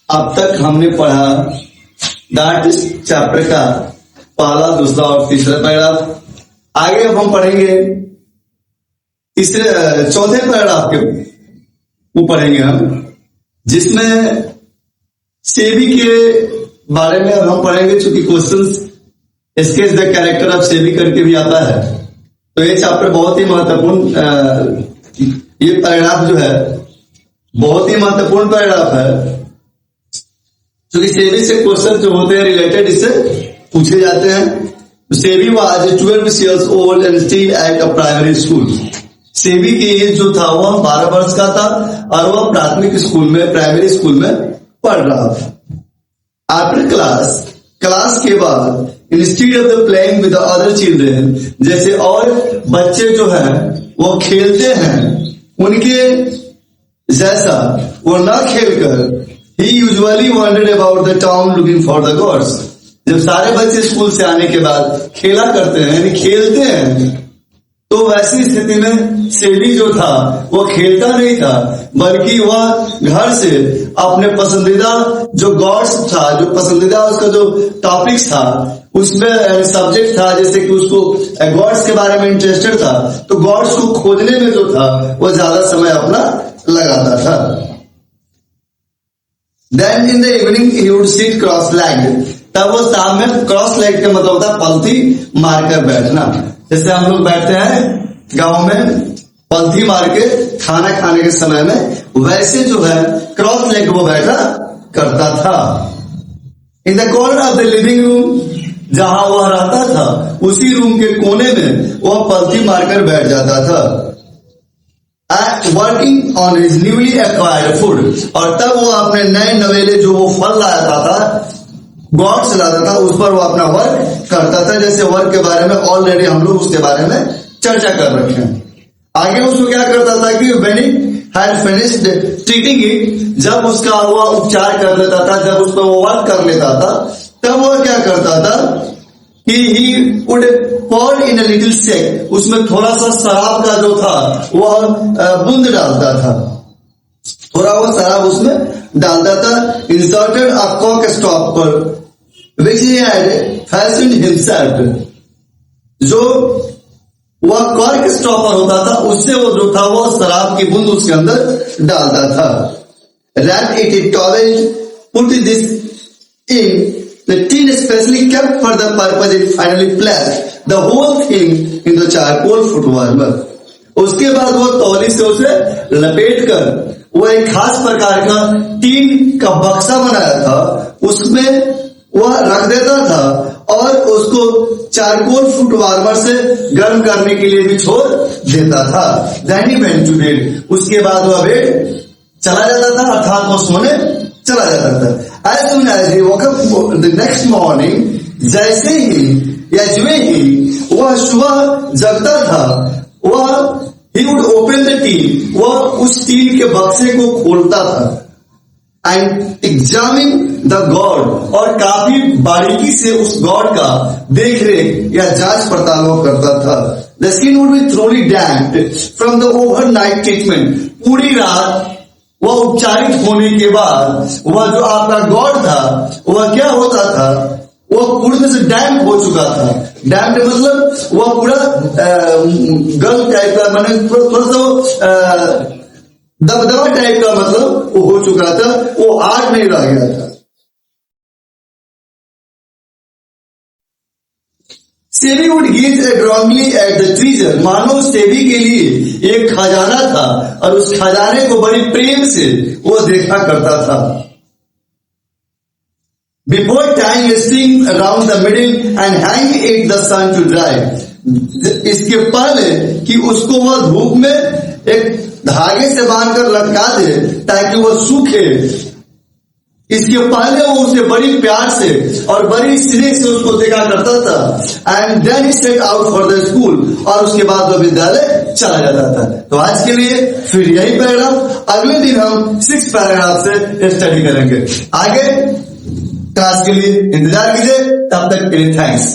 अब तक हमने पढ़ा दैट चैप्टर का पहला, दूसरा और तीसरा पैराग्राफ। आगे अब हम पढ़ेंगे तीसरे चौथे पैराग्राफ के वो पढ़ेंगे हम, जिसमें सेबी के बारे में हम पढ़ेंगे। चूंकि questions sketch the character of SEBI करके भी आता है, तो ये चैप्टर बहुत ही महत्वपूर्ण, ये पैराग्राफ जो है बहुत ही महत्वपूर्ण पैराग्राफ है, क्योंकि सेबी से क्वेश्चन जो होते हैं रिलेटेड इससे पूछे जाते हैं। SEBI was 12 years old and still at a primary school। SEBI की एज जो था वह 12 वर्ष का था और वह प्राथमिक स्कूल में, प्राइमरी स्कूल में पढ़ रहा था। आफ्टर क्लास के बाद instead of the playing with the other children, जैसे और बच्चे जो हैं वो खेलते हैं उनके जैसा वो ना खेलकर ही usually wandered about the town looking for the gods. जब सारे बच्चे स्कूल से आने के बाद खेला करते हैं यानी खेलते हैं, तो वैसी स्थिति में सेबी जो था वो खेलता नहीं था, बल्कि वह घर से अपने पसंदीदा जो गॉड्स था, जो पसंदीदा उसका जो टॉपिक्स था उसमें सब्जेक्ट था, जैसे कि उसको गॉड्स के बारे में इंटरेस्टेड था, तो गॉड्स को खोजने में जो था वो ज्यादा समय अपना लगाता था। Then in the evening he would sit cross legged, तब वो शाम में क्रॉस लेग का मतलब होता है पलथी मारकर बैठना। जैसे हम लोग बैठते हैं गांव में पलथी मार के खाना खाने के समय में, वैसे जो है क्रॉस लेग वो बैठा करता था। In the corner of the living room, जहां वह रहता था उसी रूम के कोने में वह पलथी मारकर बैठ जाता था। Working on his newly acquired food, और तब वो अपने नए नवेले जो वो फल लाता था, गॉड्स लाता था, उस पर वो अपना वर्क करता था। जैसे वर्क के बारे में ऑलरेडी हम लोग उसके बारे में चर्चा कर रखे हैं। आगे उसको क्या करता था कि when he had finished treating it, जब उसका वो उपचार कर लेता था, जब उस पर वो वर्क कर लेता था, तब वो क्या करता था कि he would pour in a little sack, उसमें थोड़ा सा शराब का जो था वह बूंद डालता था, थोड़ा वो शराब उसमें डालता था। Inserted a cock stopper which he had fashioned himself, जो वह कॉर्क स्टॉपर होता था उससे वो जो था वो शराब की बूंद उसके अंदर डालता था। Wrapped it in towel, put this in the tin specially kept for the purpose, and finally placed the whole thing in the charcoal foot warmer। उसके बाद वो तौली से उसे लपेट कर वो एक खास प्रकार का टीन का बक्सा बनाया था, उसमें वह रख देता था और उसको चारकोल फुट वार्मर से गर्म करने के लिए भी छोड़ देता था। Then he went to bed, उसके बाद वह बेड चला जाता था, अर्थात वो सोने चला जाता था। As soon as he woke up the next morning, जैसे ही या जुए ही वह सुबह जगता था, वह he would open the tea, वह उस टीन के बक्से को खोलता था, and examine the god, और काफी बारीकी से उस गॉड का देख रेख या जांच पड़ताल वो करता था। The skin would be thoroughly damped from the overnight treatment, पूरी रात वह उपचारित होने के बाद वह जो आपका गॉड था वह क्या होता था, वह पूर्ण से डैम्प हो चुका था। डैम्प मतलब वह पूरा गल टाइप का, माने थोड़ा सा दबदबा टाइप का, मतलब वो हो चुका था, वो आग नहीं रह गया था। Sebi would gaze adoringly at the treasure, मानो सेबी के लिए एक खजाना था और उस खजाने को बड़ी प्रेम से वो देखा करता था। Before tying a string around the middle and hang it the sun to dry, इसके पहले कि उसको वह धूप में एक धागे से बांधकर लटका दे ताकि वह सूखे, इसके पहले वो उसे बड़ी प्यार से और बड़ी स्नेह से उसको देखा करता था। And then he set out for the school, और उसके बाद वो विद्यालय चला जाता था। तो आज के लिए फिर यही पैराग्राफ, अगले दिन हम 6 पैराग्राफ से स्टडी करेंगे। आगे क्लास के लिए इंतजार कीजिए, तब तक के लिए थैंक्स।